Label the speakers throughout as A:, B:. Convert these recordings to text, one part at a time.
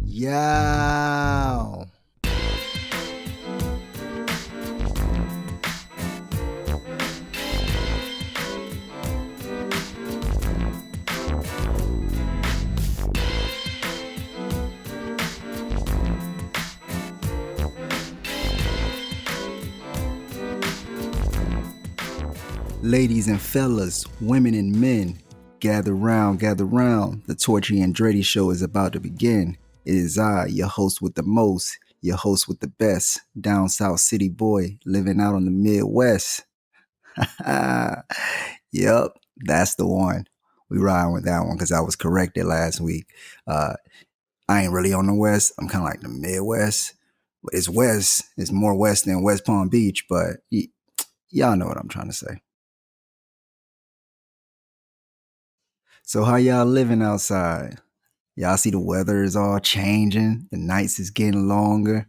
A: Yow. Ladies and fellas, women and men, gather round, gather round. The Torchy Andretti Show is about to begin. It is I, your host with the most, your host with the best, down south city boy, living out on the Midwest. Yep, that's the one. We riding with that one because I was corrected last week. I ain't really on the West. I'm kind of like the Midwest. It's West. It's more West than West Palm Beach, but y'all know what I'm trying to say. So how y'all living outside? Y'all see the weather is all changing. The nights is getting longer.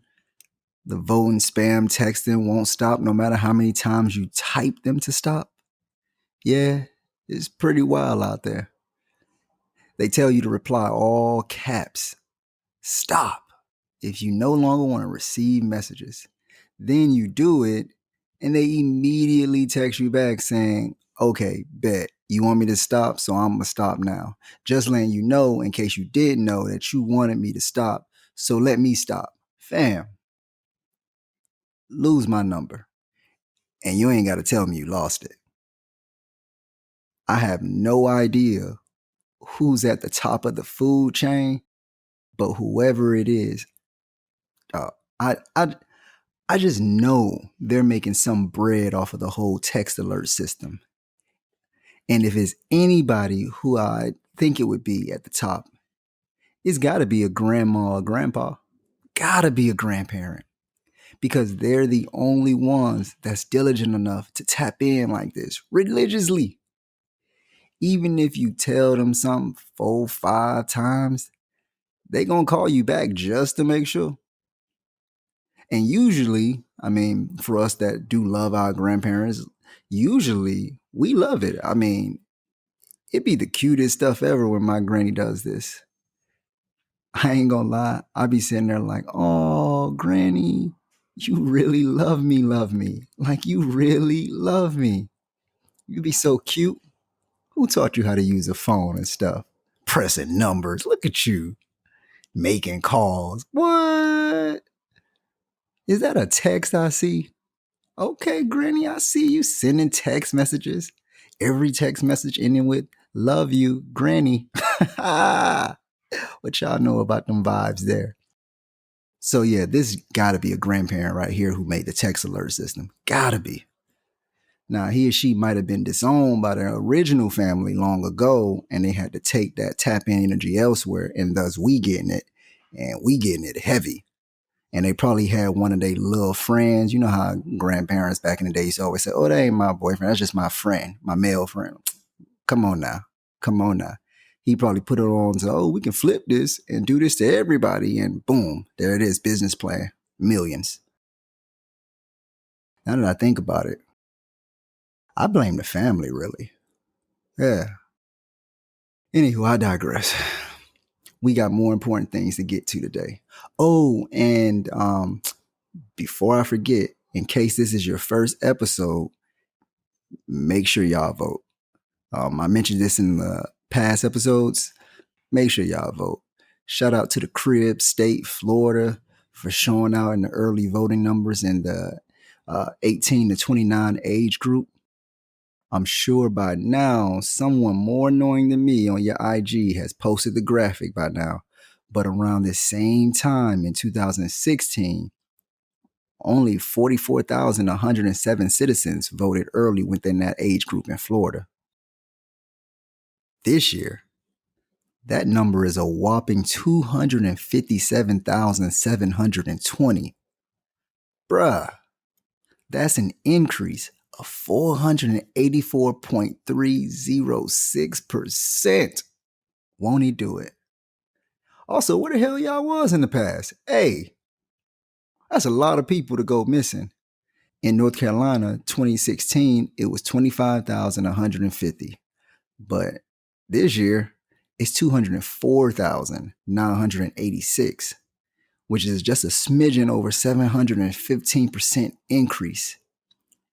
A: The voting spam texting won't stop no matter how many times you type them to stop. Yeah, it's pretty wild out there. They tell you to reply all caps. Stop if you no longer want to receive messages. Then you do it and they immediately text you back saying, okay, bet. You want me to stop, so I'm going to stop now. Just letting you know, in case you didn't know, that you wanted me to stop, so let me stop. Fam, lose my number. And you ain't got to tell me you lost it. I have no idea who's at the top of the food chain, but whoever it is, uh, I, I, I just know they're making some bread off of the whole text alert system. And if it's anybody who I think it would be at the top, it's got to be a grandma or grandpa. Got to be a grandparent. Because they're the only ones that's diligent enough to tap in like this religiously. Even if you tell them something 4, 5 times, they gonna call you back just to make sure. And usually, I mean, for us that do love our grandparents, usually we love it. I mean, it'd be the cutest stuff ever when my granny does this. I ain't gonna lie, I be sitting there like, oh, granny, you really love me, love me. Like you really love me. You be so cute. Who taught you how to use a phone and stuff? Pressing numbers. Look at you. Making calls. What? Is that a text I see? Okay, Granny, I see you sending text messages. Every text message ending with, love you, Granny. What y'all know about them vibes there? So yeah, this gotta be a grandparent right here who made the text alert system. Gotta be. Now, he or she might have been disowned by their original family long ago, and they had to take that tap in energy elsewhere, and thus we getting it, and we getting it heavy. And they probably had one of their little friends. You know how grandparents back in the day used to always say, oh, that ain't my boyfriend. That's just my friend, my male friend. Come on now. Come on now. He probably put it on and said, oh, we can flip this and do this to everybody. And boom, there it is. Business plan. Millions. Now that I think about it, I blame the family, really. Yeah. Anywho, I digress. We got more important things to get to today. Oh, and before I forget, in case this is your first episode, make sure y'all vote. I mentioned this in the past episodes. Make sure y'all vote. Shout out to the Crib State, Florida, for showing out in the early voting numbers in the 18 to 29 age group. I'm sure by now, someone more annoying than me on your IG has posted the graphic by now. But around the same time in 2016, only 44,107 citizens voted early within that age group in Florida. This year, that number is a whopping 257,720. Bruh, that's an increase of 484.306%. Won't he do it? Also, where the hell y'all was in the past? Hey, that's a lot of people to go missing. In North Carolina, 2016, it was 25,150. But this year, is 204,986, which is just a smidgen over 715% increase.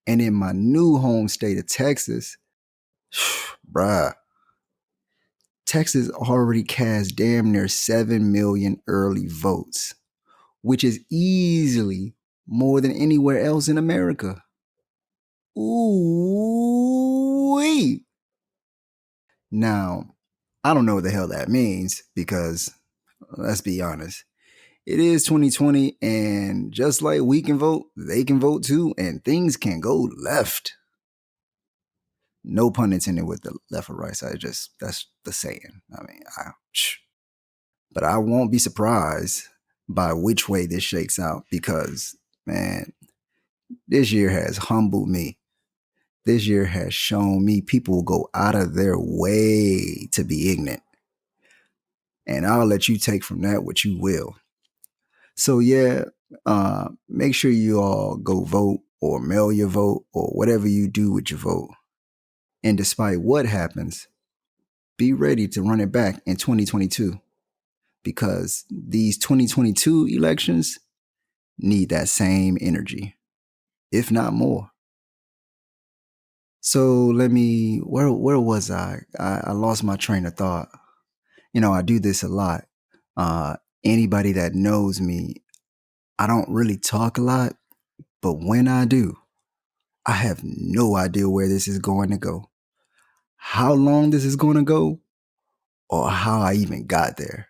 A: And in my new home state of Texas, bruh, Texas already cast damn near 7 million early votes, which is easily more than anywhere else in America. Ooh-wee. Now, I don't know what the hell that means because, let's be honest, it is 2020 and just like we can vote, they can vote too, and things can go left. No pun intended with the left or right side. That's the saying. I mean, but I won't be surprised by which way this shakes out because, man, this year has humbled me. This year has shown me people will go out of their way to be ignorant. And I'll let you take from that what you will. So yeah, make sure you all go vote or mail your vote or whatever you do with your vote. And despite what happens, be ready to run it back in 2022 because these 2022 elections need that same energy, if not more. So where was I? I lost my train of thought. I do this a lot. Anybody that knows me, I don't really talk a lot, but when I do, I have no idea where this is going to go, how long this is going to go, or how I even got there.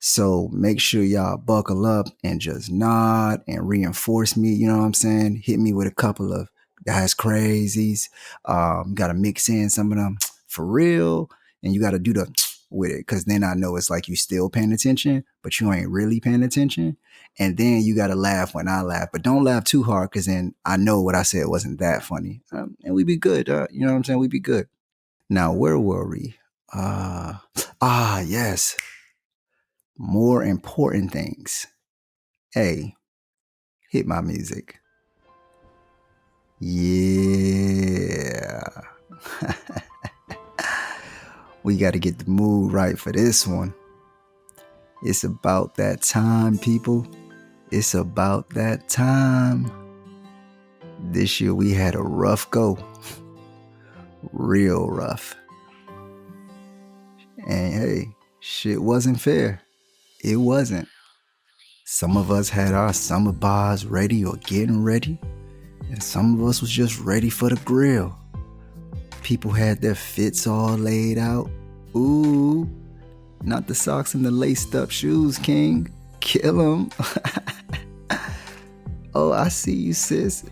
A: So make sure y'all buckle up and just nod and reinforce me. You know what I'm saying? Hit me with a couple of guys crazies. Got to mix in some of them for real. And you got to do the with it because then I know it's like you still paying attention, but you ain't really paying attention. And then you got to laugh when I laugh, but don't laugh too hard because then I know what I said wasn't that funny. And we be good. You know what I'm saying? We be good. Now, where were we? Yes. More important things. Hey, hit my music. Yeah. We got to get the mood right for this one. It's about that time, people. It's about that time. This year we had a rough go. Real rough. And hey, shit wasn't fair. It wasn't. Some of us had our summer bars ready or getting ready, and some of us was just ready for the grill. People had their fits all laid out. Ooh, not the socks and the laced up shoes, King. Kill them. Oh, I see you, sis.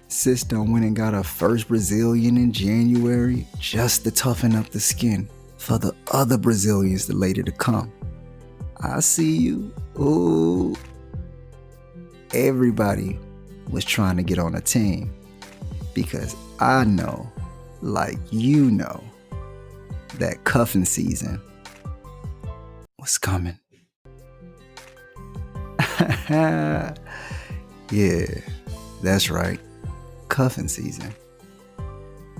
A: Sis done went and got her first Brazilian in January just to toughen up the skin for the other Brazilians later to come. I see you. Ooh. Everybody was trying to get on a team because I know, like you know, that cuffing season was coming. Yeah, that's right. Cuffing season.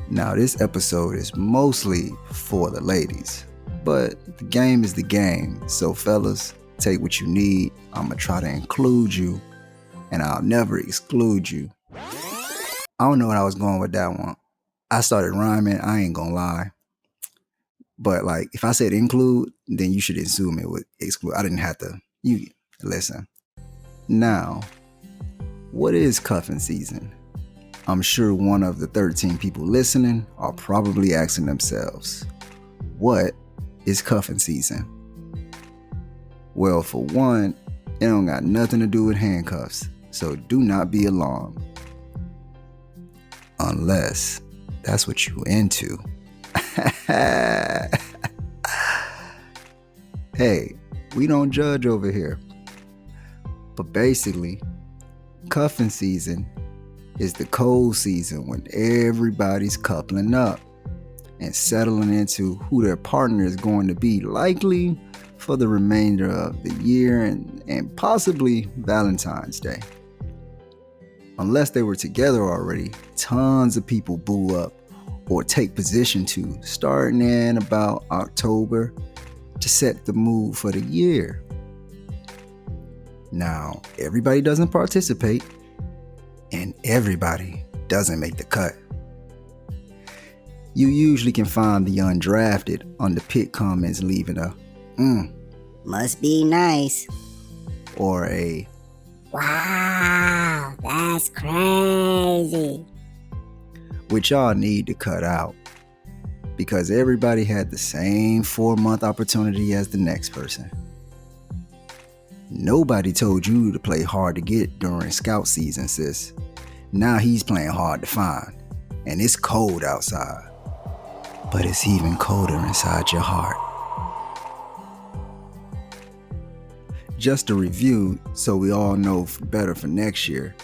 A: Now, this episode is mostly for the ladies, but the game is the game. So, fellas, take what you need. I'm going to try to include you, and I'll never exclude you. I don't know what I was going with that one. I started rhyming. I ain't going to lie. But, like, if I said include, then you should assume it would exclude. I didn't have to. You listen. Now, what is cuffing season? I'm sure one of the 13 people listening are probably asking themselves, what is cuffing season? Well, for one, it don't got nothing to do with handcuffs, so do not be alarmed. Unless that's what you into. Hey, we don't judge over here. But basically, cuffing season is the cold season when everybody's coupling up and settling into who their partner is going to be, likely for the remainder of the year and possibly Valentine's Day. Unless they were together already, tons of people boo up or take position to starting in about October to set the mood for the year. Now, everybody doesn't participate and everybody doesn't make the cut. You usually can find the undrafted on the pick comments leaving a
B: must be nice
A: or a
B: wow, that's crazy,
A: which y'all need to cut out because everybody had the same 4-month opportunity as the next person. Nobody told you to play hard to get during scout season, sis. Now he's playing hard to find, and it's cold outside, but it's even colder inside your heart. Just to review, so we all know better for next year,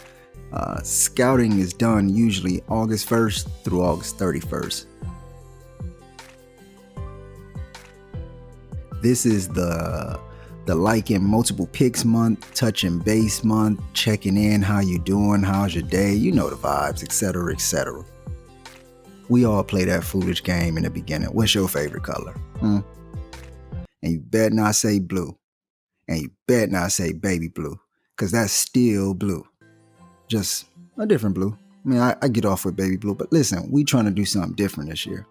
A: scouting is done usually August 1st through August 31st. This is the liking multiple picks month, touching base month, checking in, how you doing, how's your day, you know the vibes, etc., etc. We all play that foolish game in the beginning. What's your favorite color? And you better not say blue. And you better not say baby blue, because that's still blue. Just a different blue. I mean, I get off with baby blue, but listen, we trying to do something different this year.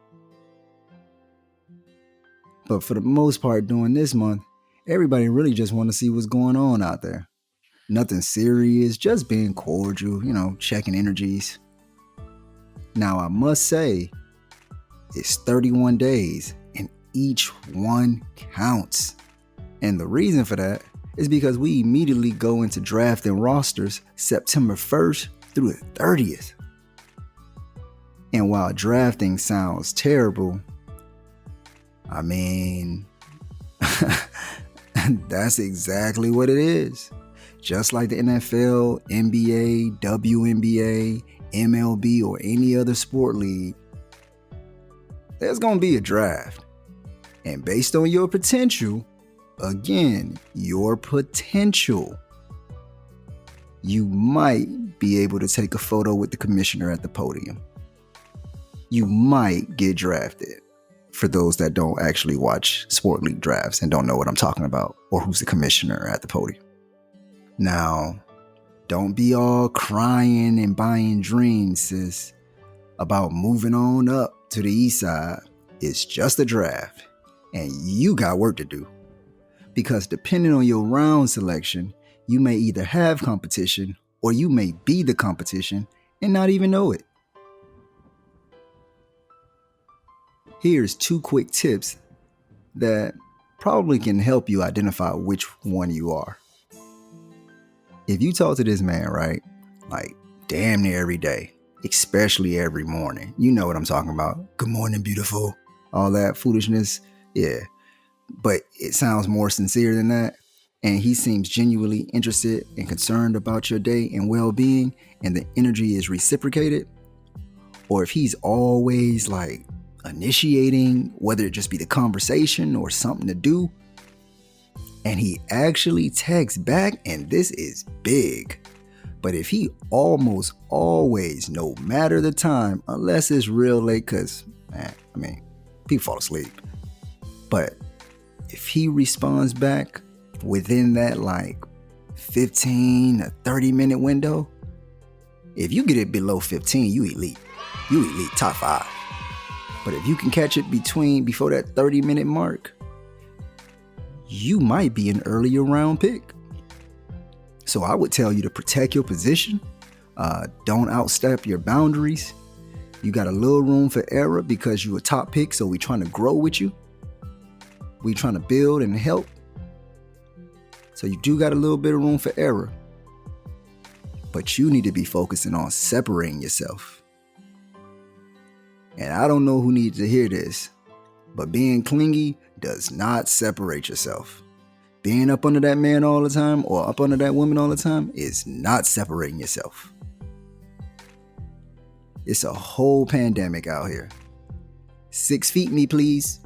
A: But for the most part, during this month, everybody really just want to see what's going on out there. Nothing serious, just being cordial, checking energies. Now, I must say, it's 31 days, and each one counts. And the reason for that is because we immediately go into drafting rosters September 1st through the 30th. And while drafting sounds terrible, I mean, that's exactly what it is. Just like the NFL, NBA, WNBA, MLB, or any other sport league, there's going to be a draft. And based on your potential, again, your potential, you might be able to take a photo with the commissioner at the podium. You might get drafted. For those that don't actually watch sport league drafts and don't know what I'm talking about or who's the commissioner at the podium. Now, don't be all crying and buying dreams, sis, about moving on up to the east side. It's just a draft and you got work to do. Because depending on your round selection, you may either have competition or you may be the competition and not even know it. Here's 2 quick tips that probably can help you identify which one you are. If you talk to this man, right, like damn near every day, especially every morning, you know what I'm talking about. Good morning, beautiful. All that foolishness. Yeah. But it sounds more sincere than that. And he seems genuinely interested and concerned about your day and well-being, and the energy is reciprocated. Or if he's always like initiating, whether it just be the conversation or something to do, and he actually texts back, and this is big. But if he almost always, no matter the time, unless it's real late, because, people fall asleep. But if he responds back within that like 15 to 30 minute window, if you get it below 15, you elite. You elite, top 5. But if you can catch it before that 30-minute mark, you might be an earlier round pick. So I would tell you to protect your position. Don't outstep your boundaries. You got a little room for error because you're a top pick, so we're trying to grow with you. We're trying to build and help. So you do got a little bit of room for error. But you need to be focusing on separating yourself. And I don't know who needs to hear this, but being clingy does not separate yourself. Being up under that man all the time or up under that woman all the time is not separating yourself. It's a whole pandemic out here. 6 feet me, please.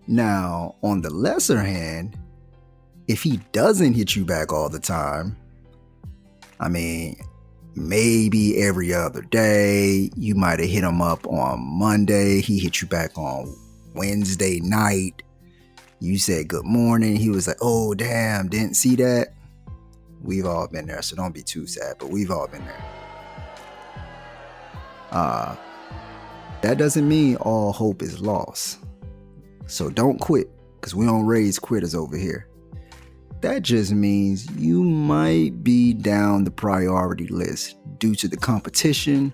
A: Now, on the lesser hand, if he doesn't hit you back all the time, maybe every other day. You might have hit him up on Monday. He hit you back on Wednesday night. You said good morning. He was like, oh, damn, didn't see that. We've all been there, so don't be too sad, but we've all been there. That doesn't mean all hope is lost. So don't quit, because we don't raise quitters over here. That just means you might be down the priority list due to the competition,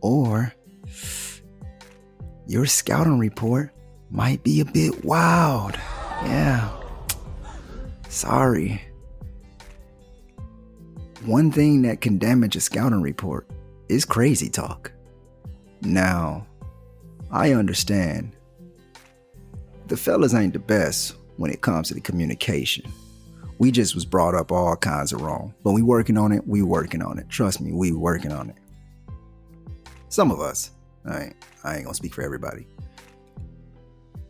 A: or your scouting report might be a bit wild. Yeah. Sorry. One thing that can damage a scouting report is crazy talk. Now, I understand. The fellas ain't the best when it comes to the communication. We just was brought up all kinds of wrong. But we working on it. Trust me, we working on it. Some of us. I ain't gonna speak for everybody.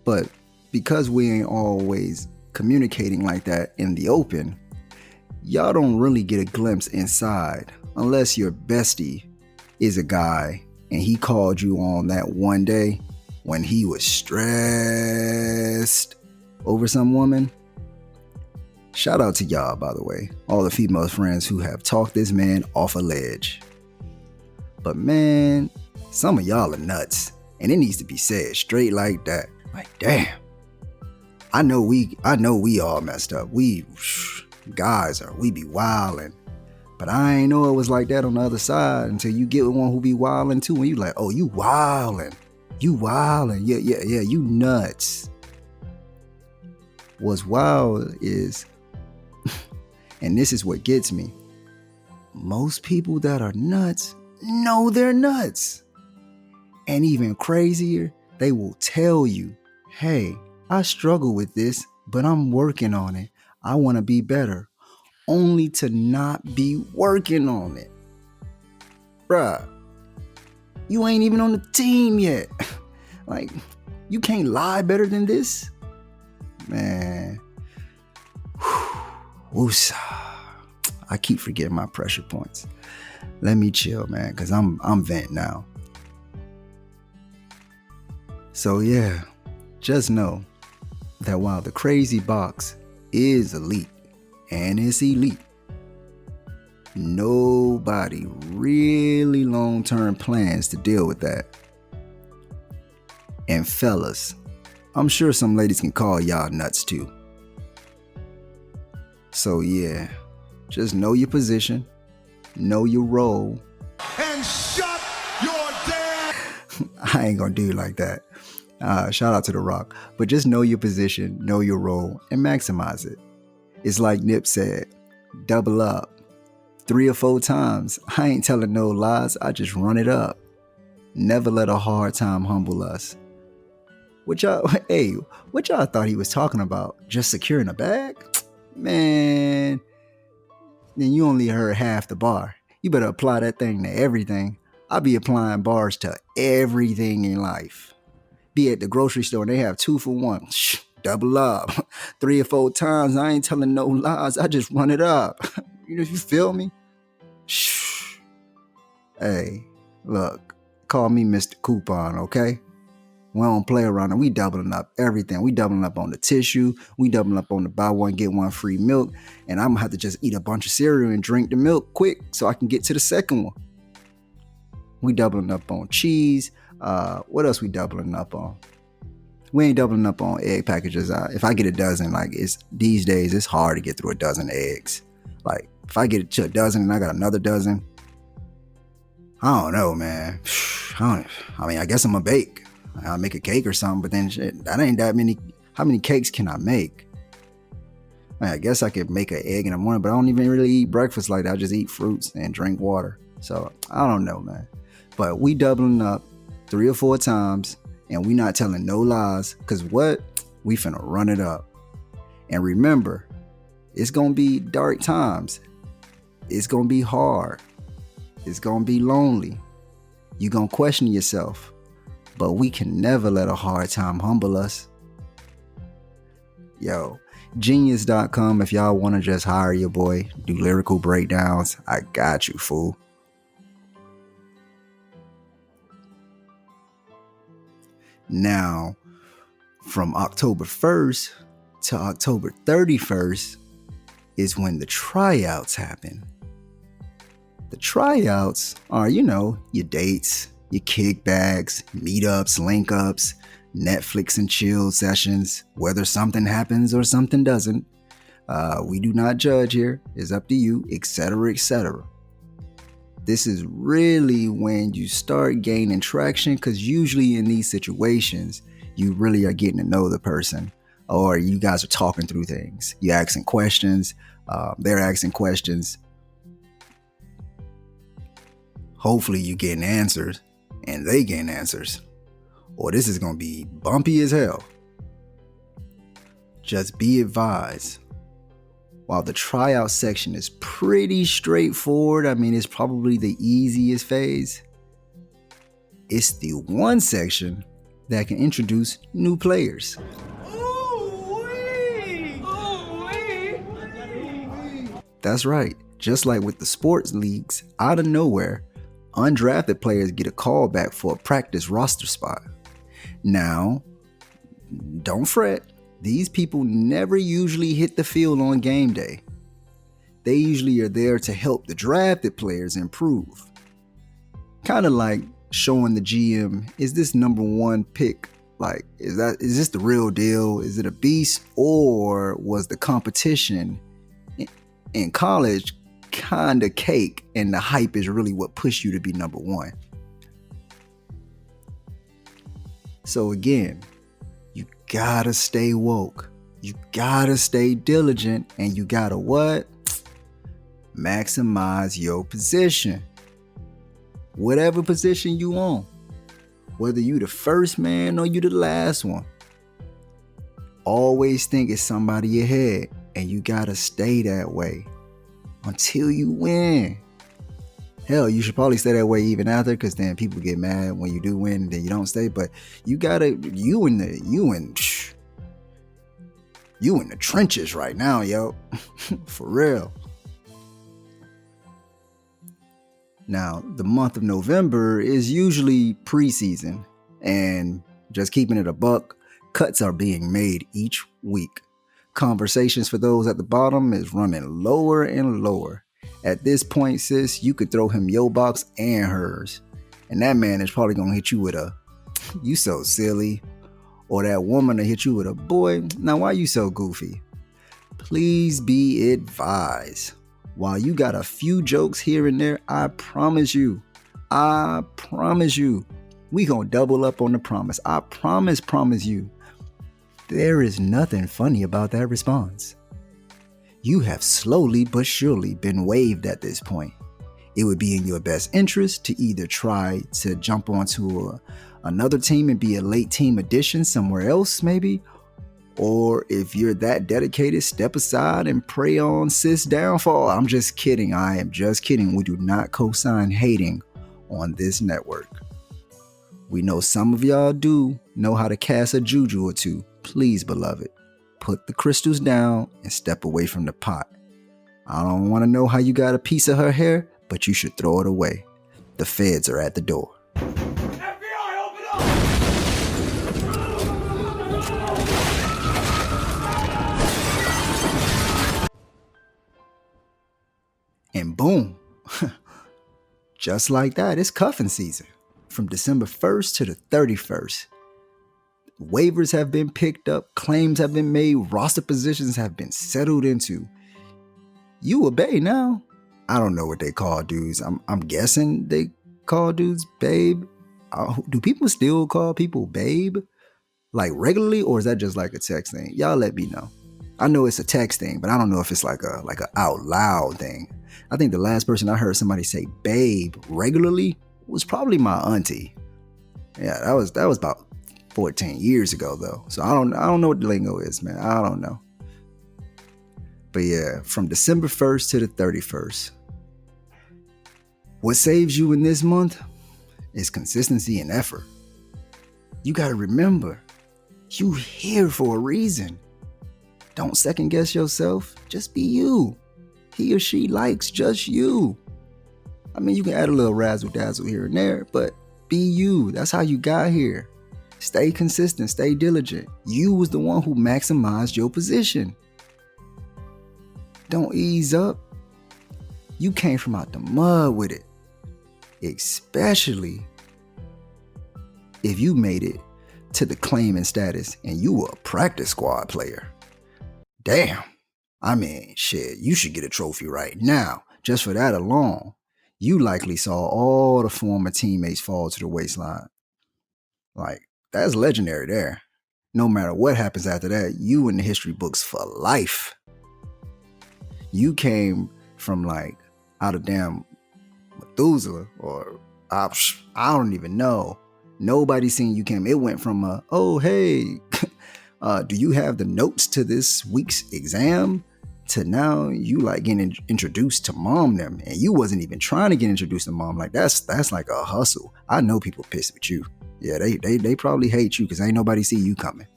A: But because we ain't always communicating like that in the open, y'all don't really get a glimpse inside unless your bestie is a guy and he called you on that one day when he was stressed over some woman. Shout out to y'all, by the way, all the female friends who have talked this man off a ledge. But man, some of y'all are nuts, and it needs to be said straight like that. Like, damn. I know we all messed up. We guys we be wildin'. But I ain't know it was like that on the other side until you get with one who be wildin' too, and you like, oh, you wildin'. Yeah, you nuts. What's wild is, and this is what gets me, most people that are nuts know they're nuts. And even crazier, they will tell you, hey, I struggle with this, but I'm working on it. I want to be better. Only to not be working on it. Bruh, you ain't even on the team yet. Like, you can't lie better than this? Man. Woosah. I keep forgetting my pressure points. Let me chill, man, because I'm venting now. So yeah, just know that while the crazy box is elite, and it's elite, nobody really long-term plans to deal with that. And fellas, I'm sure some ladies can call y'all nuts too. So yeah, just know your position, know your role.
C: And shut your damn...
A: I ain't gonna do it like that. Shout out to The Rock. But just know your position, know your role, and maximize it. It's like Nip said, double up. 3 or 4 times. I ain't telling no lies, I just run it up. Never let a hard time humble us. What y'all thought he was talking about? Just securing a bag? Man, then you only heard half the bar. You better apply that thing to everything. I be applying bars to everything in life. Be at the grocery store and they have 2 for 1. Shh, double up. 3 or 4 times. I ain't telling no lies. I just run it up. You feel me? Shh. Hey, look, call me Mr. Coupon, okay? We don't play around and we doubling up everything. We doubling up on the tissue. We doubling up on the buy one, get one free milk. And I'm gonna have to just eat a bunch of cereal and drink the milk quick so I can get to the second one. We doubling up on cheese. What else we doubling up on? We ain't doubling up on egg packages. If I get a dozen, like these days, it's hard to get through a dozen eggs. Like if I get to a dozen and I got another dozen, I don't know, man. I guess I'm gonna bake. I'll make a cake or something, but then shit, that ain't that many. How many cakes can I make? I guess I could make an egg in the morning, but I don't even really eat breakfast like that. I just eat fruits and drink water. So I don't know, man. But we doubling up 3 or 4 times, and we not telling no lies, because what? We finna run it up. And remember, it's gonna be dark times. It's gonna be hard. It's gonna be lonely. You gonna question yourself. But we can never let a hard time humble us. Yo, Genius.com if y'all want to just hire your boy, do lyrical breakdowns. I got you, fool. Now, from October 1st to October 31st is when the tryouts happen. The tryouts are, your dates, your kickbacks, meetups, link-ups, Netflix and chill sessions, whether something happens or something doesn't. We do not judge here. It's up to you, etc., etc. This is really when you start gaining traction, because usually in these situations, you really are getting to know the person, or you guys are talking through things. You're asking questions. They're asking questions. Hopefully you getting answers and they getting answers, or this is going to be bumpy as hell. Just be advised, while the tryout section is pretty straightforward, it's probably the easiest phase, it's the one section that can introduce new players. That's right. Just like with the sports leagues, out of nowhere, undrafted players get a call back for a practice roster spot. Now, don't fret. These people never usually hit the field on game day. They usually are there to help the drafted players improve. Kind of like showing the GM, is this number one pick, is this the real deal? Is it a beast, or was the competition in college kind of cake and the hype is really what pushed you to be number one? So again, you gotta stay woke. You gotta stay diligent, and you gotta what? Maximize your position. Whatever position you on. Whether you the first man or you the last one. Always think it's somebody ahead, and you gotta stay that way until you win. Hell, you should probably stay that way even after, because then people get mad when you do win and then you don't stay. But you gotta, you in the trenches right now, yo. For real. Now, the month of November is usually preseason, and just keeping it a buck, cuts are being made each week. Conversations for those at the bottom is running lower and lower. At this point, sis, you could throw him your box and hers, and that man is probably gonna hit you with a, you so silly, or that woman to hit you with a, boy, now why you so goofy? Please be advised. While you got a few jokes here and there, I promise you, we gonna double up on the promise. I promise you, there is nothing funny about that response. You have slowly but surely been waived at this point. It would be in your best interest to either try to jump onto another team and be a late team addition somewhere else maybe, or if you're that dedicated, step aside and pray on sis' downfall. I'm just kidding. I am just kidding. We do not co-sign hating on this network. We know some of y'all do know how to cast a juju or two. Please, beloved, put the crystals down and step away from the pot. I don't want to know how you got a piece of her hair, but you should throw it away. The feds are at the door.
C: FBI, open up!
A: And boom, just like that, it's cuffing season. From December 1st to the 31st. Waivers have been picked up, claims have been made, roster positions have been settled into. You obey now. I don't know what they call dudes. I'm guessing they call dudes babe. Do people still call people babe? Like regularly, or is that just like a text thing? Y'all let me know. I know it's a text thing, but I don't know if it's like a out loud thing. I think the last person I heard somebody say babe regularly was probably my auntie. Yeah, that was about 14 years ago though. So I don't know what the lingo is, man. I don't know. But yeah, from December 1st to the 31st. What saves you in this month is consistency and effort. You got to remember, you here for a reason. Don't second guess yourself. Just be you. He or she likes just you. I mean, you can add a little razzle dazzle here and there, but be you. That's how you got here. Stay consistent, stay diligent. You was the one who maximized your position. Don't ease up. You came from out the mud with it. Especially if you made it to the claiming status and you were a practice squad player. Damn. I mean, shit, you should get a trophy right now. Just for that alone. You likely saw all the former teammates fall to the waistline. Like, that's legendary there. No matter what happens after that, you in the history books for life. You came from like out of damn Methuselah or I don't even know. Nobody seen you came. It went from oh hey, do you have the notes to this week's exam? To now you like getting introduced to mom them, and you wasn't even trying to get introduced to mom. Like that's like a hustle. I know people pissed with you. Yeah, they probably hate you because ain't nobody see you coming.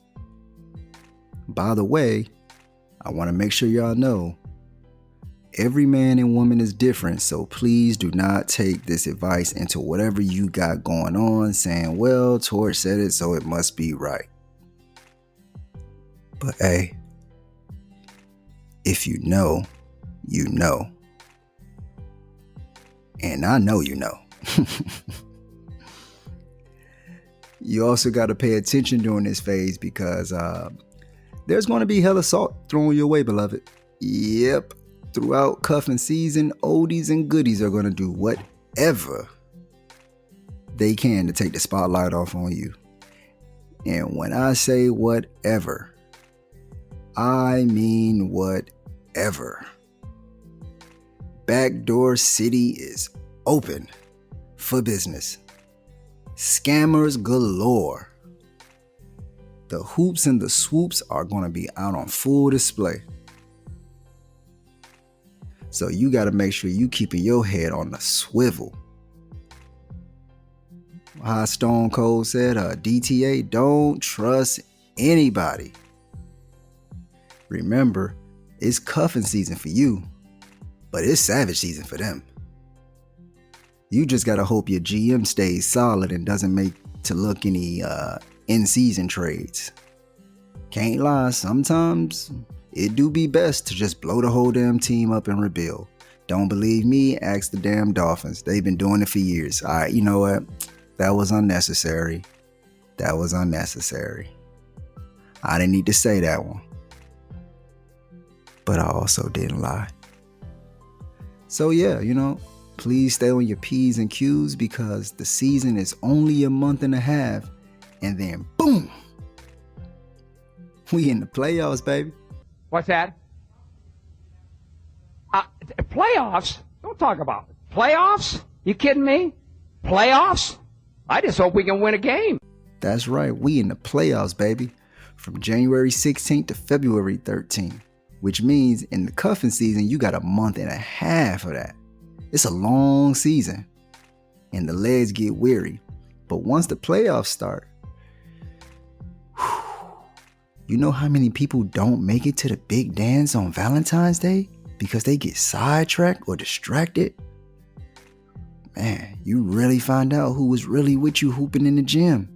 A: By the way, I want to make sure y'all know every man and woman is different, so please do not take this advice into whatever you got going on, saying, well, Torch said it, so it must be right. But hey, if you know, you know. And I know you know. You also got to pay attention during this phase because there's going to be hella salt thrown your way, beloved. Yep. Throughout Cuffin season, oldies and goodies are going to do whatever they can to take the spotlight off on you. And when I say whatever, I mean whatever. Backdoor City is open for business. Scammers galore. The hoops and the swoops are going to be out on full display. So you got to make sure you keeping your head on the swivel. How Stone Cold said, DTA, don't trust anybody. Remember, it's cuffing season for you, but it's savage season for them. You just got to hope your GM stays solid and doesn't make to look any in-season trades. Can't lie, sometimes it do be best to just blow the whole damn team up and rebuild. Don't believe me? Ask the damn Dolphins. They've been doing it for years. All right, you know what? That was unnecessary. That was unnecessary. I didn't need to say that one. But I also didn't lie. So yeah, you know, please stay on your P's and Q's because the season is only a month and a half. And then boom, we in the playoffs, baby.
C: What's that? Playoffs? Don't talk about it. Playoffs? You kidding me? Playoffs? I just hope we can win a game.
A: That's right. We in the playoffs, baby. From January 16th to February 13th. Which means in the cuffing season, you got a month and a half of that. It's a long season. And the legs get weary. But once the playoffs start, you know how many people don't make it to the big dance on Valentine's Day because they get sidetracked or distracted? Man, you really find out who was really with you hooping in the gym.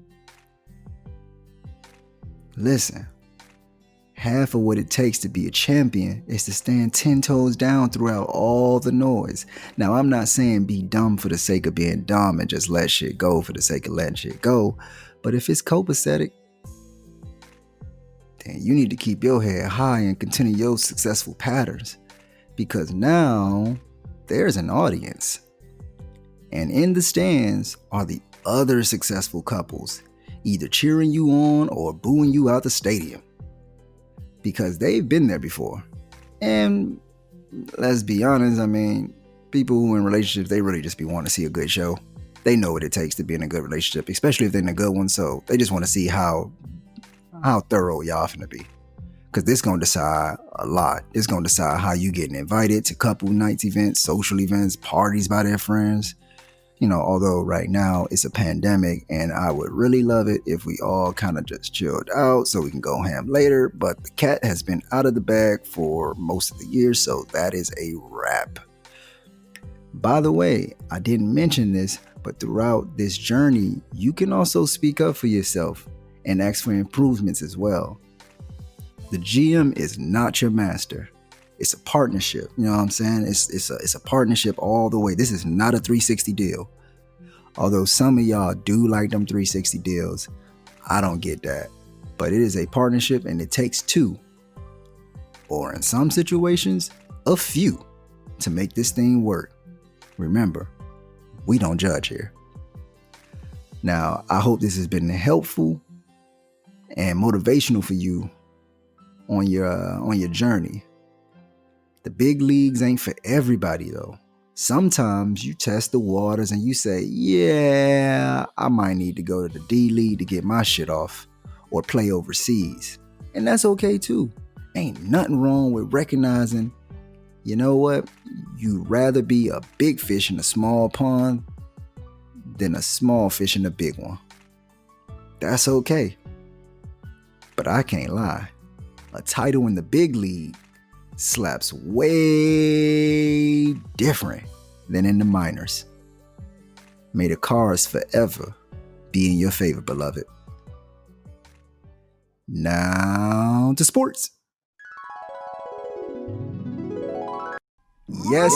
A: Listen, half of what it takes to be a champion is to stand 10 toes down throughout all the noise. Now, I'm not saying be dumb for the sake of being dumb and just let shit go for the sake of letting shit go. But if it's copacetic, then you need to keep your head high and continue your successful patterns. Because now there's an audience. And in the stands are the other successful couples, either cheering you on or booing you out the stadium. Because they've been there before. And let's be honest, I mean, people who are in relationships, they really just be wanting to see a good show. They know what it takes to be in a good relationship, especially if they're in a good one. So they just want to see how thorough y'all finna be. Because this going to decide a lot. It's going to decide how you getting invited to couple nights events, social events, parties by their friends. although right now it's a pandemic and I would really love it if we all kind of just chilled out so we can go ham later. But the cat has been out of the bag for most of the year, so that is a wrap. By the way, I didn't mention this, but throughout this journey, you can also speak up for yourself and ask for improvements as well. The GM is not your master. It's a partnership. You know what I'm saying? It's a partnership all the way. This is not a 360 deal. Although some of y'all do like them 360 deals, I don't get that. But it is a partnership and it takes two, or in some situations, a few, to make this thing work. Remember, we don't judge here. Now, I hope this has been helpful and motivational for you on your journey. The big leagues ain't for everybody though. Sometimes you test the waters and you say, yeah, I might need to go to the D League to get my shit off or play overseas. And that's okay too. Ain't nothing wrong with recognizing, you know what? You'd rather be a big fish in a small pond than a small fish in a big one. That's okay. But I can't lie. A title in the big league slaps way different than in the minors. May the Cards forever be in your favor, beloved. Now to sports. Yes,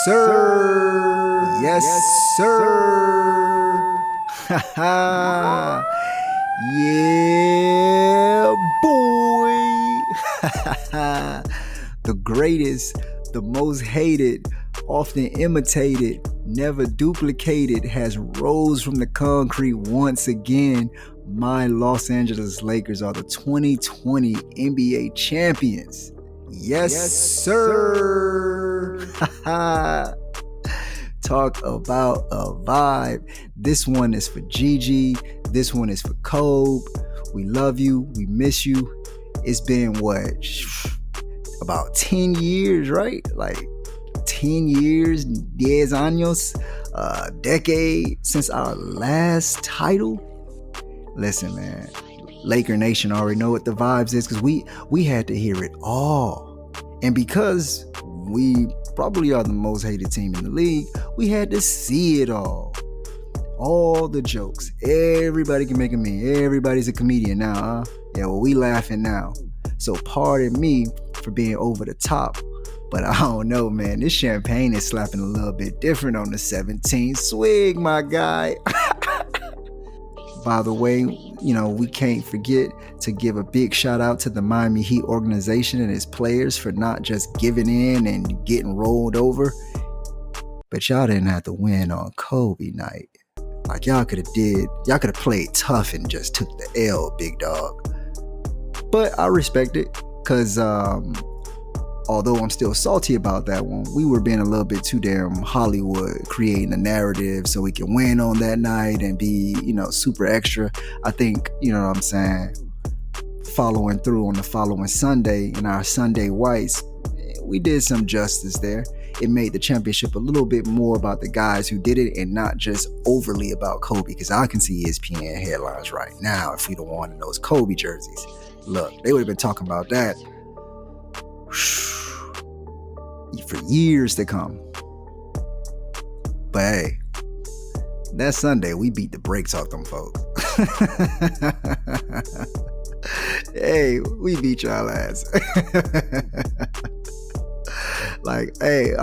A: sir. Yes, sir. Ha ha. Yeah, boy. The greatest, the most hated, often imitated, never duplicated, has rose from the concrete once again. My Los Angeles Lakers are the 2020 NBA champions. Yes, sir. Talk about a vibe. This one is for Gigi. This one is for Kobe. We love you. We miss you. It's been about 10 years, right? Like 10 years, 10 años, a decade since our last title. Listen, man, Laker Nation already know what the vibes is because we had to hear it all. And because we probably are the most hated team in the league, we had to see it all. All the jokes. Everybody can make a meme. Everybody's a comedian now, huh? Yeah, well, we laughing now. So pardon me for being over the top, but I don't know, man. This champagne is slapping a little bit different on the 17th swig, my guy. By the way, we can't forget to give a big shout out to the Miami Heat organization and its players for not just giving in and getting rolled over. But y'all didn't have to win on Kobe night. Like y'all could have played tough and just took the L, big dog. But I respect it because although I'm still salty about that one, we were being a little bit too damn Hollywood, creating a narrative so we can win on that night and be, super extra. I think, you know what I'm saying, following through on the following Sunday in our Sunday whites, we did some justice there. It made the championship a little bit more about the guys who did it and not just overly about Kobe, because I can see ESPN headlines right now if we'd have worn those Kobe jerseys. Look, they would have been talking about that for years to come. But hey, that Sunday we beat the brakes off them folks. Hey, we beat y'all ass. Like, hey,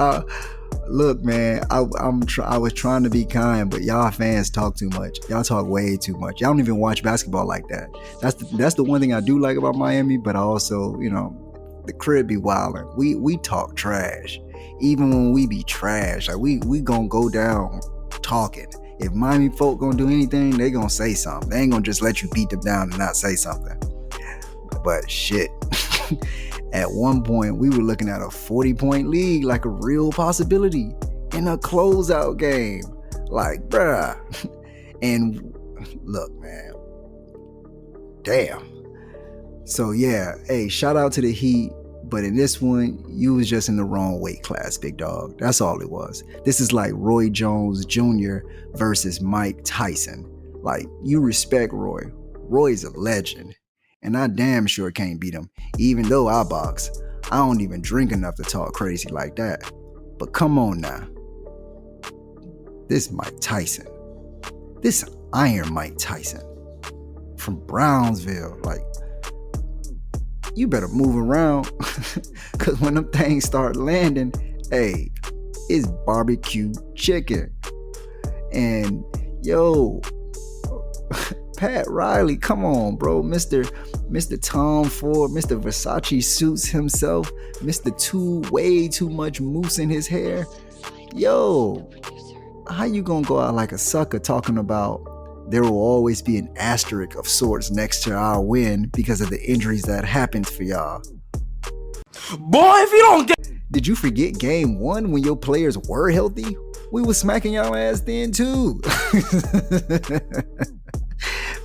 A: look, man, I was trying to be kind, but y'all fans talk too much. Y'all talk way too much. Y'all don't even watch basketball like that. That's the one thing I do like about Miami, but I also, the crib be wildin'. We talk trash. Even when we be trash, like we gonna go down talking. If Miami folk gonna do anything, they gonna say something. They ain't gonna just let you beat them down and not say something. But shit. At one point, we were looking at a 40-point lead like a real possibility in a closeout game. Like, bruh. And look, man. Damn. So, yeah. Hey, shout out to the Heat. But in this one, you was just in the wrong weight class, big dog. That's all it was. This is like Roy Jones Jr. versus Mike Tyson. Like, you respect Roy. Roy's a legend. And I damn sure can't beat him. Even though I box, I don't even drink enough to talk crazy like that. But come on now. This Mike Tyson. This Iron Mike Tyson. From Brownsville. Like, you better move around. Because when them things start landing, hey, it's barbecue chicken. And yo, Pat Riley, come on, bro. Mr. Tom Ford, Mr. Versace suits himself, Mr. Way too much mousse in his hair. Yo, how you gonna go out like a sucker talking about there will always be an asterisk of sorts next to our win because of the injuries that happened for y'all?
D: Boy, if you don't get...
A: Did you forget game 1 when your players were healthy? We was smacking y'all ass then too.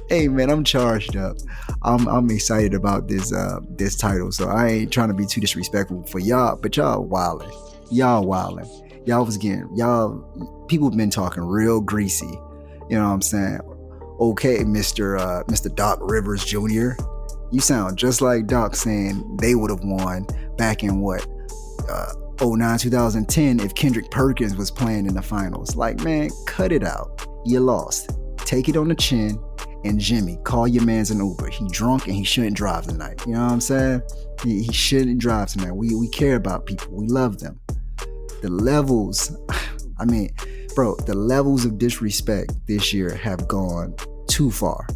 A: Hey man, I'm charged up. I'm excited about this title, so I ain't trying to be too disrespectful for y'all, but y'all wildin'. People have been talking real greasy. You know what I'm saying? Okay, Mr. Doc Rivers Jr. You sound just like Doc saying they would have won back in 2010 if Kendrick Perkins was playing in the finals. Like, man, cut it out. You lost. Take it on the chin. And Jimmy, call your man's an Uber. He drunk and he shouldn't drive tonight. You know what I'm saying? He shouldn't drive tonight. We care about people. We love them. The levels, the levels of disrespect this year have gone too far.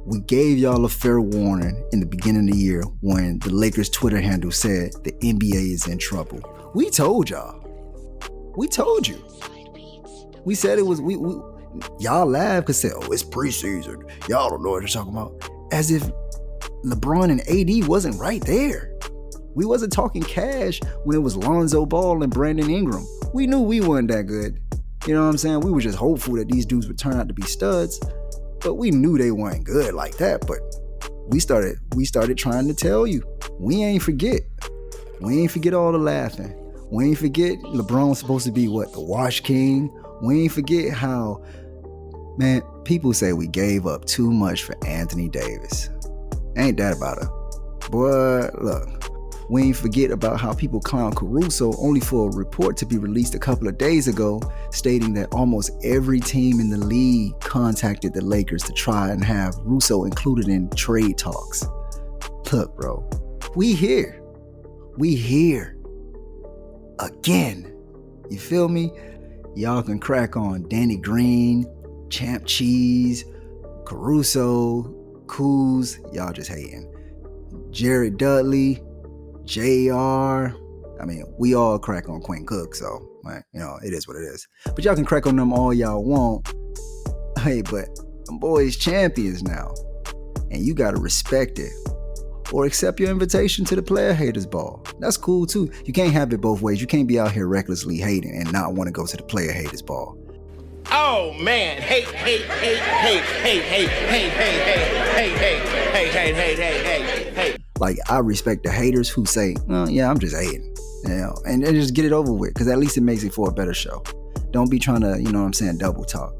A: We gave y'all a fair warning in the beginning of the year when the Lakers Twitter handle said the NBA is in trouble. We told y'all. We told you. We said it was, y'all laughed because said, oh, it's preseason. Y'all don't know what you're talking about. As if LeBron and AD wasn't right there. We wasn't talking cash when it was Lonzo Ball and Brandon Ingram. We knew we weren't that good. You know what I'm saying? We were just hopeful that these dudes would turn out to be studs. But we knew they weren't good like that. But we started trying to tell you. We ain't forget. We ain't forget all the laughing. We ain't forget LeBron was supposed to be the Wash King. We ain't forget how, man, people say we gave up too much for Anthony Davis. Ain't that about it? Boy, look, we ain't forget about how people clown Caruso only for a report to be released a couple of days ago stating that almost every team in the league contacted the Lakers to try and have Russo included in trade talks. Look, bro, we here. We here. Again. You feel me? Y'all can crack on Danny Green, Champ Cheese, Caruso, Kuz, y'all just hating. Jared Dudley, JR. We all crack on Quinn Cook, so, it is what it is. But y'all can crack on them all y'all want. Hey, but them boys champions now. And you gotta respect it. Or accept your invitation to the player haters ball. That's cool too. You can't have it both ways. You can't be out here recklessly hating and not want to go to the player haters ball.
D: Oh man, hate.
A: Like, I respect the haters who say, oh, yeah, I'm just hating. And just get it over with, because at least it makes it for a better show. Don't be trying to, double talk.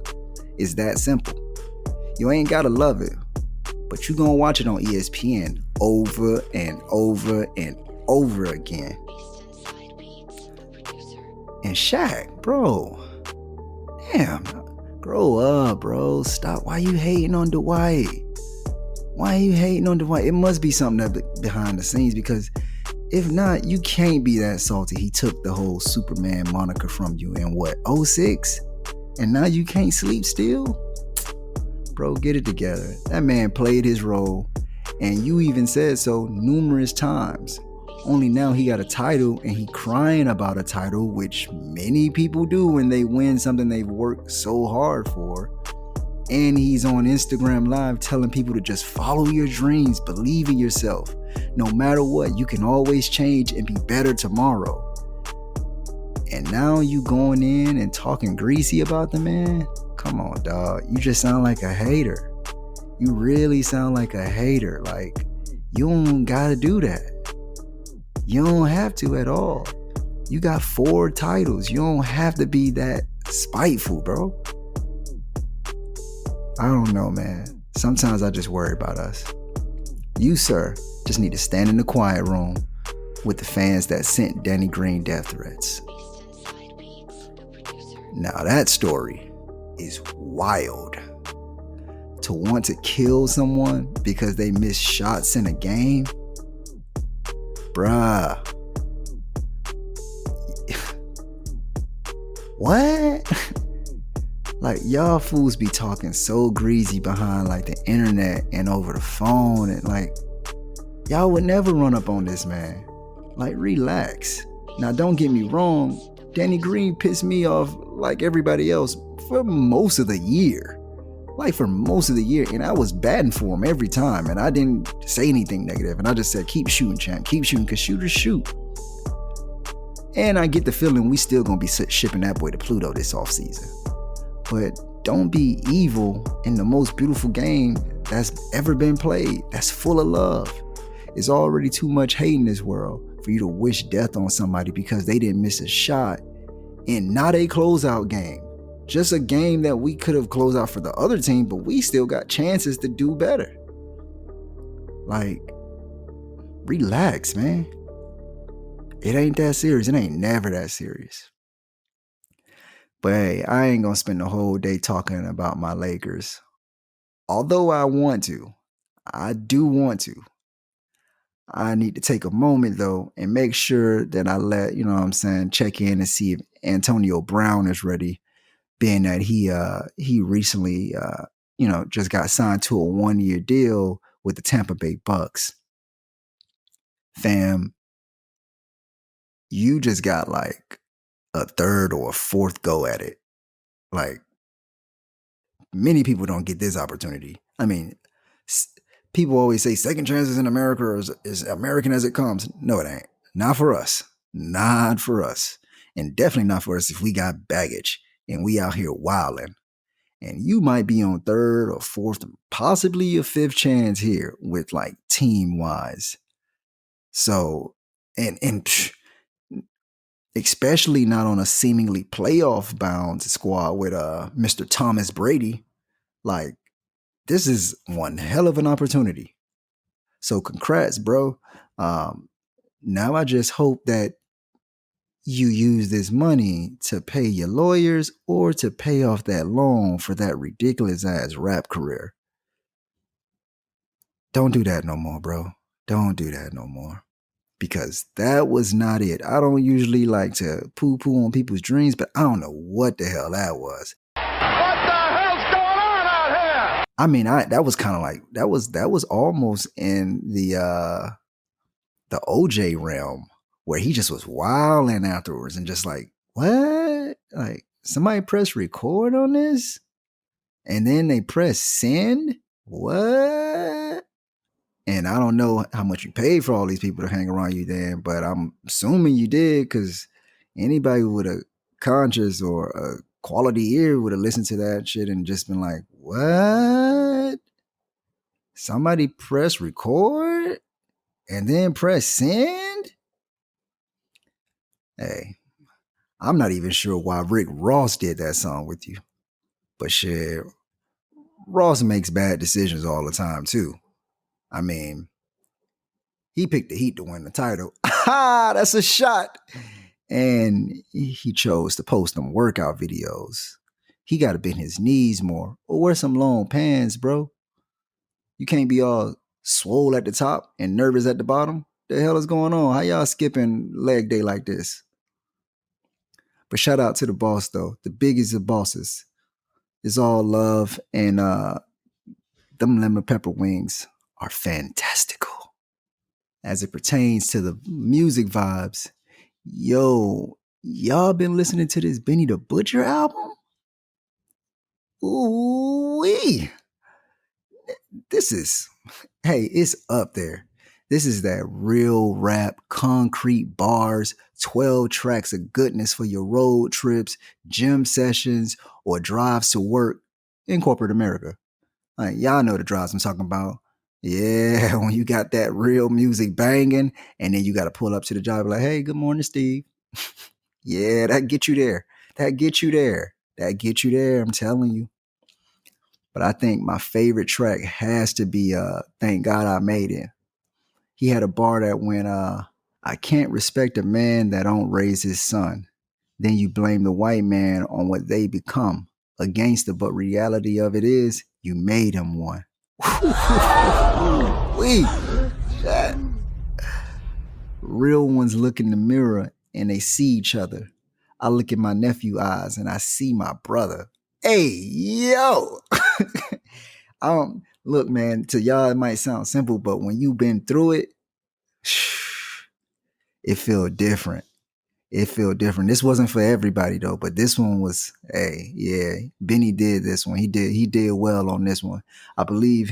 A: It's that simple. You ain't gotta love it, but you gonna watch it on ESPN over and over and over again. And Shaq, bro, damn, grow up, bro. Stop. Why you hating on Dwight? It must be something that behind the scenes, because if not, you can't be that salty. He took the whole Superman moniker from you in 06? And now you can't sleep still? Bro, get it together. That man played his role, and you even said so numerous times. Only now he got a title and he crying about a title, which many people do when they win something they've worked so hard for. And he's on Instagram Live telling people to just follow your dreams, believe in yourself. No matter what, you can always change and be better tomorrow. And now you going in and talking greasy about the man? Come on, dog. You just sound like a hater. You really sound like a hater. Like, you don't gotta do that. You don't have to at all. You got 4 titles. You don't have to be that spiteful, bro. I don't know, man. Sometimes I just worry about us. You, sir, just need to stand in the quiet room with the fans that sent Danny Green death threats. Now that story is wild. To want to kill someone because they missed shots in a game? Bruh. What? Like, y'all fools be talking so greasy behind like the internet and over the phone, and like, y'all would never run up on this man. Like, relax. Now, don't get me wrong, Danny Green pissed me off like everybody else for most of the year. And I was batting for him every time, and I didn't say anything negative, and I just said, keep shooting, champ, keep shooting, because shooters shoot. And I get the feeling we still gonna be shipping that boy to Pluto this offseason. But don't be evil in the most beautiful game that's ever been played, that's full of love. It's already too much hate in this world for you to wish death on somebody because they didn't miss a shot in not a closeout game. Just a game that we could have closed out for the other team, but we still got chances to do better. Like, relax, man. It ain't that serious. It ain't never that serious. But hey, I ain't gonna spend the whole day talking about my Lakers. Although I do want to. I need to take a moment though and make sure that I let, check in and see if Antonio Brown is ready, being that he recently just got signed to a 1-year deal with the Tampa Bay Bucks. Fam, you just got like a 3rd or a 4th go at it. Like, many people don't get this opportunity. I mean, people always say second chances in America are as American as it comes. No, it ain't. Not for us. Not for us. And definitely not for us if we got baggage and we out here wilding. And you might be on 3rd or 4th, possibly a 5th chance here with like team-wise. So, and especially not on a seemingly playoff bound squad with Mr. Thomas Brady. Like, this is one hell of an opportunity. So congrats, bro. Now I just hope that you use this money to pay your lawyers or to pay off that loan for that ridiculous ass rap career. Don't do that no more, bro. Don't do that no more. Because that was not it. I don't usually like to poo-poo on people's dreams, but I don't know what the hell that was.
E: What the hell's going on out here?
A: I mean, that was kind of like, that was almost in the OJ realm where he just was wilding afterwards and just like, what? Like, somebody press record on this? And then they press send? What? And I don't know how much you paid for all these people to hang around you then, but I'm assuming you did, because anybody with a conscience or a quality ear would have listened to that shit and just been like, what? Somebody press record and then press send? Hey, I'm not even sure why Rick Ross did that song with you. But shit, Ross makes bad decisions all the time too. I mean, he picked the Heat to win the title. Ha! That's a shot. And he chose to post them workout videos. He got to bend his knees more or wear some long pants, bro. You can't be all swole at the top and nervous at the bottom. The hell is going on? How y'all skipping leg day like this? But shout out to the boss, though. The biggest of bosses. It's all love, and them lemon pepper wings are fantastical. As it pertains to the music vibes, yo, y'all been listening to this Benny the Butcher album? Ooh-wee. This is, hey, it's up there. This is that real rap, concrete bars, 12 tracks of goodness for your road trips, gym sessions, or drives to work in corporate America. Like, y'all know the drives I'm talking about. Yeah, when you got that real music banging, and then you got to pull up to the job like, hey, good morning, Steve. Yeah, that get you there. That get you there. That get you there. I'm telling you. But I think my favorite track has to be Thank God I Made It. He had a bar that went I can't respect a man that don't raise his son. Then you blame the white man on what they become. A gangster, but reality of it is you made him one. Wee. That. Real ones look in the mirror and they see each other. I look in my nephew's eyes and I see my brother. Hey, yo. Look, man, to y'all it might sound simple, but when you've been through it, it feel different. It feel different. This wasn't for everybody though, but this one was, hey, yeah, Benny did this one. He did well on this one. I believe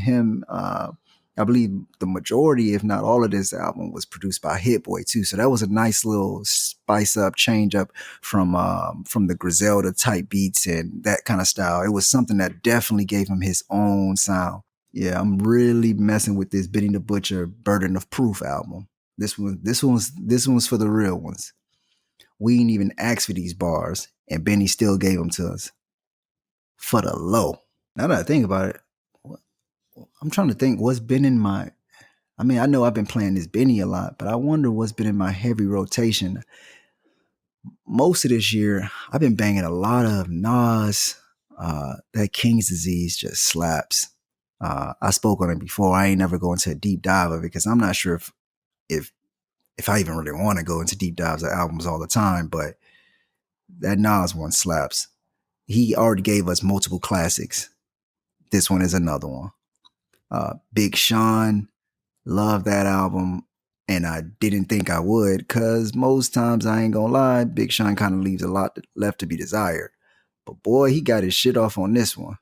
A: I believe the majority, if not all of this album was produced by Hit Boy too. So that was a nice little spice up, change up from the Griselda type beats and that kind of style. It was something that definitely gave him his own sound. Yeah, I'm really messing with this Benny the Butcher Burden of Proof album. This one's for the real ones. We ain't even asked for these bars, and Benny still gave them to us for the low. Now that I think about it, I'm trying to think what's been in my. I mean, I know I've been playing this Benny a lot, but I wonder what's been in my heavy rotation. Most of this year, I've been banging a lot of Nas. That King's Disease just slaps. I spoke on it before. I ain't never go into a deep dive of it because I'm not sure if I even really want to go into deep dives of albums all the time, but that Nas one slaps. He already gave us multiple classics. This one is another one. Big Sean, love that album. And I didn't think I would because most times, I ain't gonna lie, Big Sean kind of leaves a lot left to be desired. But boy, he got his shit off on this one.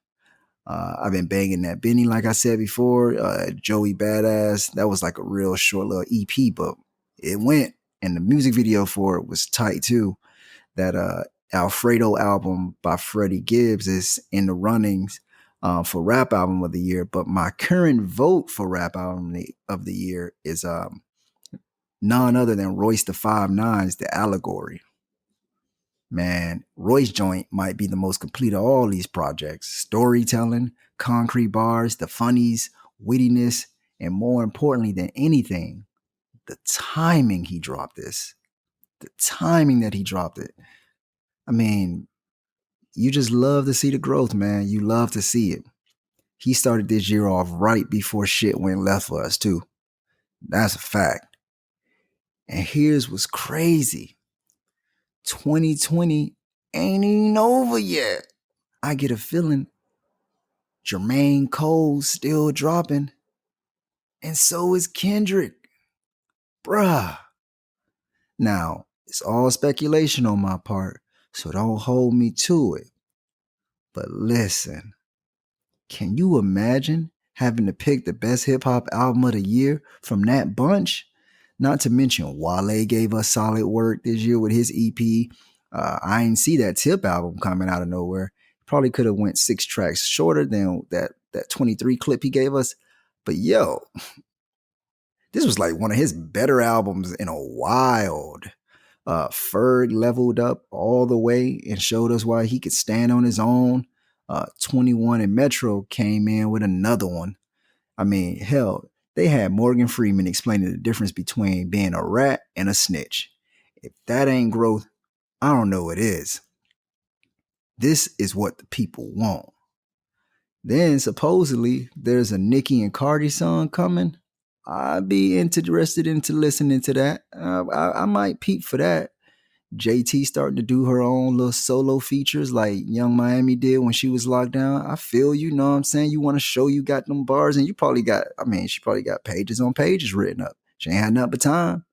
A: I've been banging that Benny, like I said before. Joey Badass, that was like a real short little EP, but it went. And the music video for it was tight too. That Alfredo album by Freddie Gibbs is in the runnings for Rap Album of the Year. But my current vote for Rap Album of the Year is none other than Royce the 5'9's The Allegory. Man, Royce joint might be the most complete of all these projects. Storytelling, concrete bars, the funnies, wittiness, and more importantly than anything, the timing he dropped this. The timing that he dropped it. I mean, you just love to see the growth, man. You love to see it. He started this year off right before shit went left for us, too. That's a fact. And here's what's crazy. 2020 ain't even over yet. I get a feeling Jermaine Cole's still dropping. And so is Kendrick. Bruh. Now, it's all speculation on my part, so don't hold me to it. But listen, can you imagine having to pick the best hip hop album of the year from that bunch? Not to mention Wale gave us solid work this year with his EP. I ain't see that Tip album coming out of nowhere. Probably could have went 6 tracks shorter than that 23 clip he gave us. But yo, this was like one of his better albums in a while. Ferg leveled up all the way and showed us why he could stand on his own. 21 and Metro came in with another one. I mean, hell, they had Morgan Freeman explaining the difference between being a rat and a snitch. If that ain't growth, I don't know what is. This is what the people want. Then supposedly there's a Nicki and Cardi song coming. I'd be interested into listening to that. I might peep for that. JT starting to do her own little solo features like Young Miami did when she was locked down. I feel you, know what I'm saying? You want to show you got them bars and you probably got, she probably got pages on pages written up. She ain't had nothing but time.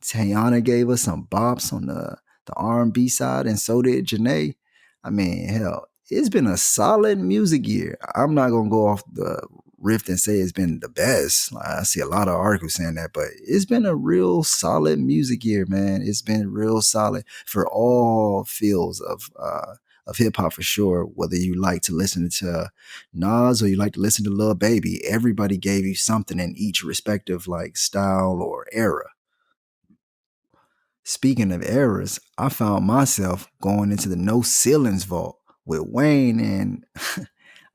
A: Tayana gave us some bops on the R&B side and so did Janae. I mean, hell, it's been a solid music year. I'm not going to go off the riff and say it's been the best. I see a lot of articles saying that, but it's been a real solid music year, man. It's been real solid for all fields of of hip hop for sure. Whether you like to listen to Nas or you like to listen to Lil Baby, everybody gave you something in each respective like style or era. Speaking of eras, I found myself going into the No Ceilings vault with Wayne, and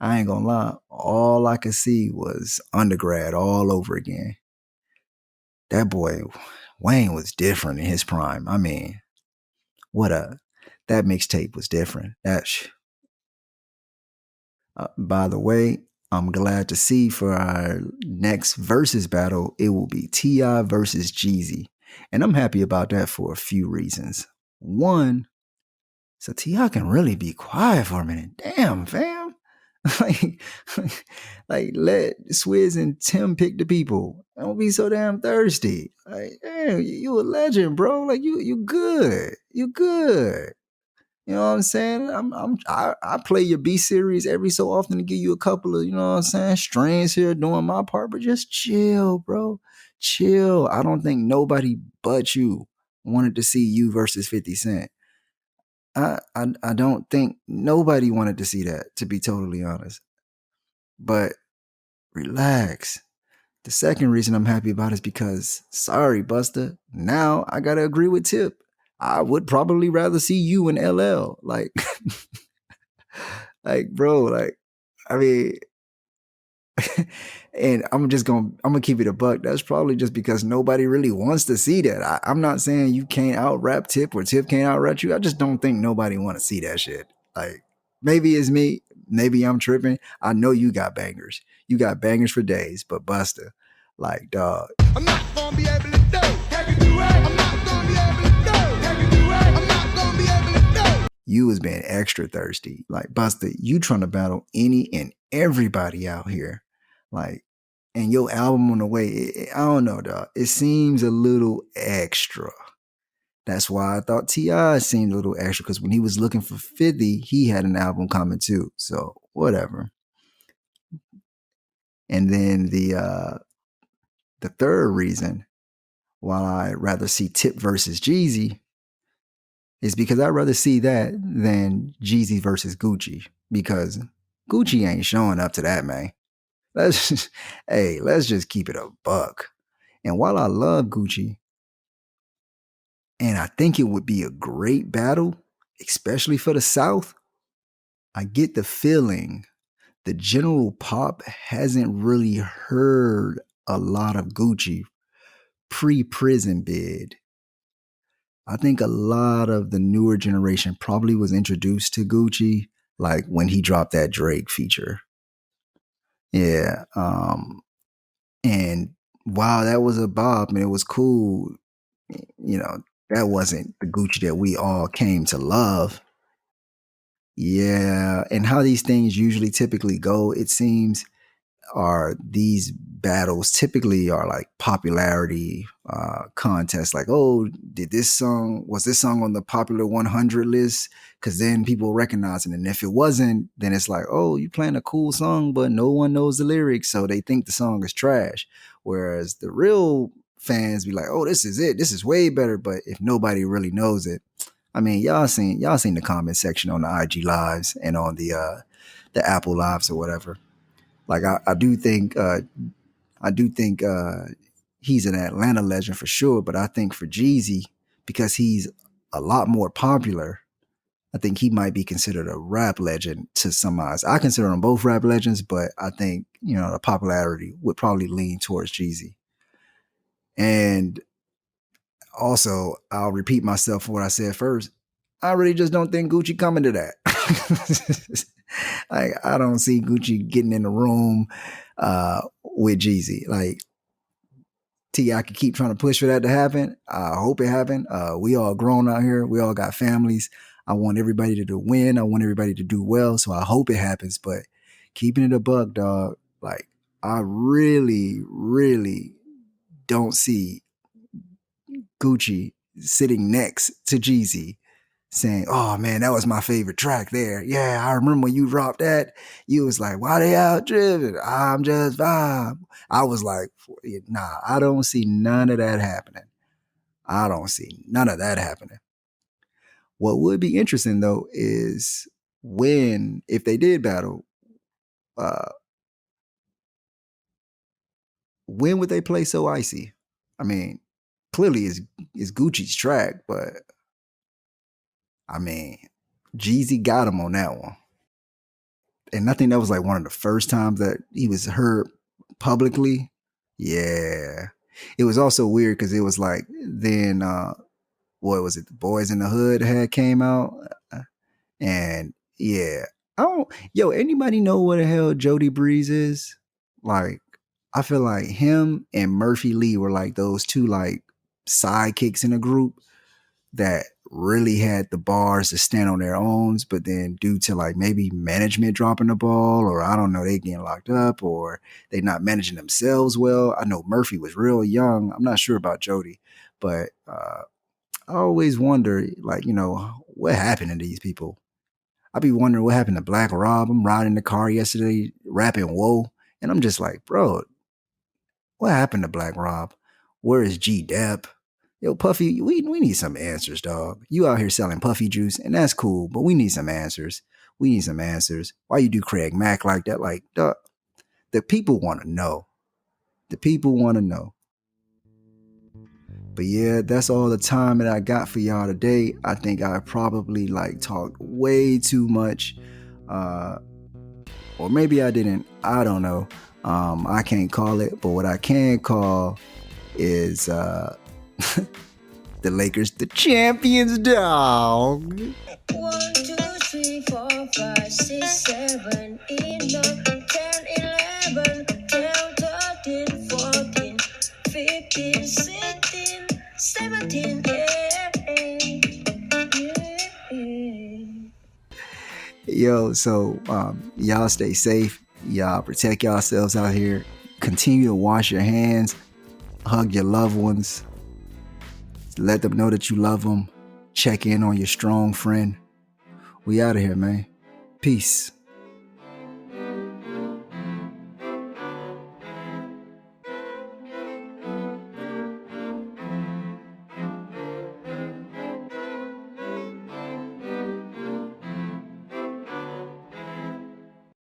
A: I ain't gonna lie, all I could see was undergrad all over again. That boy, Wayne, was different in his prime. I mean, that mixtape was different. By the way, I'm glad to see for our next versus battle, it will be T.I. versus Jeezy. And I'm happy about that for a few reasons. One, so T.I. can really be quiet for a minute. Damn, fam. like, let Swizz and Tim pick the people. Don't be so damn thirsty. Like, damn, you a legend, bro. Like, you good. You good. You know what I'm saying? I play your B series every so often to give you a couple of, you know what I'm saying, strains here doing my part, but just chill, bro. Chill. I don't think nobody but you wanted to see you versus 50 Cent. I don't think nobody wanted to see that, to be totally honest. But relax. The second reason I'm happy about it is because, sorry, Buster, now I gotta agree with Tip. I would probably rather see you in LL. Like, bro, I mean, and I'm gonna keep it a buck. That's probably just because nobody really wants to see that. I'm not saying you can't out rap Tip or Tip can't out rap you. I just don't think nobody want to see that shit. Like, maybe it's me. Maybe I'm tripping. I know you got bangers. You got bangers for days, but Buster, like, dog.
E: I'm not gonna be able to do. Can you do it? I'm not gonna be able to do. Can you do it? I'm not gonna be able to do.
A: You was being extra thirsty. Like, Buster, you trying to battle any and everybody out here. Like, and your album on the way, I don't know, dog. It seems a little extra. That's why I thought T.I. seemed a little extra, because when he was looking for 50, he had an album coming too. So, whatever. And then the third reason why I'd rather see Tip versus Jeezy is because I'd rather see that than Jeezy versus Gucci, because Gucci ain't showing up to that, man. Let's just keep it a buck. And while I love Gucci, and I think it would be a great battle, especially for the South, I get the feeling the general pop hasn't really heard a lot of Gucci pre-prison bid. I think a lot of the newer generation probably was introduced to Gucci like when he dropped that Drake feature. Yeah. And while that was a bop and it was cool, you know, that wasn't the Gucci that we all came to love. Yeah. And how these things usually typically go, it seems, are these battles typically are like popularity contests. Like, oh, was this song on the popular 100 list? Because then people recognize it. And if it wasn't, then it's like, oh, you playing a cool song, but no one knows the lyrics, so they think the song is trash. Whereas the real fans be like, oh, this is it. This is way better. But if nobody really knows it, I mean, y'all seen the comment section on the IG lives and on the Apple lives or whatever. Like, I do think he's an Atlanta legend for sure, but I think for Jeezy, because he's a lot more popular, I think he might be considered a rap legend to some eyes. I consider them both rap legends, but I think, you know, the popularity would probably lean towards Jeezy. And also, I'll repeat myself for what I said first. I really just don't think Gucci coming to that. Like, I don't see Gucci getting in the room with Jeezy. Like, T.I. could keep trying to push for that to happen. I hope it happen. We all grown out here. We all got families. I want everybody to win. I want everybody to do well. So I hope it happens. But keeping it a buck, dog, like, I really, really don't see Gucci sitting next to Jeezy saying, oh man, that was my favorite track there. Yeah, I remember when you dropped that, you was like, why they out driven? I'm just vibe. I was like, nah, I don't see none of that happening. I don't see none of that happening. What would be interesting though is if they did battle, uh, when would they play So Icy? I mean, clearly it's Gucci's track, but I mean, Jeezy got him on that one. And I think that was like one of the first times that he was heard publicly. Yeah. It was also weird because it was like then what was it? The Boys in the Hood had came out. And yeah. Anybody know what the hell Jody Breeze is? Like, I feel like him and Murphy Lee were like those two like sidekicks in a group that really had the bars to stand on their own, but then due to like maybe management dropping the ball, or I don't know, they getting locked up, or they not managing themselves well. I know Murphy was real young. I'm not sure about Jody, but I always wonder, like, what happened to these people? I be wondering what happened to Black Rob. I'm riding the car yesterday, rapping "Whoa," and I'm just like, bro, what happened to Black Rob? Where is G Dep? Yo, Puffy, we need some answers, dog. You out here selling Puffy juice, and that's cool, but we need some answers. We need some answers. Why you do Craig Mack like that? Like, dog, the people want to know. The people want to know. But yeah, that's all the time that I got for y'all today. I think I probably like talked way too much. Or maybe I didn't. I don't know. I can't call it, but what I can call is the Lakers, the champions, dog.
F: 1, 2, 3, 4, 5, 6, 7, 8, 9, 10, 11, 12, 13, 14, 15, 16, 17,
A: Yo, so y'all stay safe. Y'all protect yourselves out here. Continue to wash your hands. Hug your loved ones. Let them know that you love them. Check in on your strong friend. We out of here, man. Peace.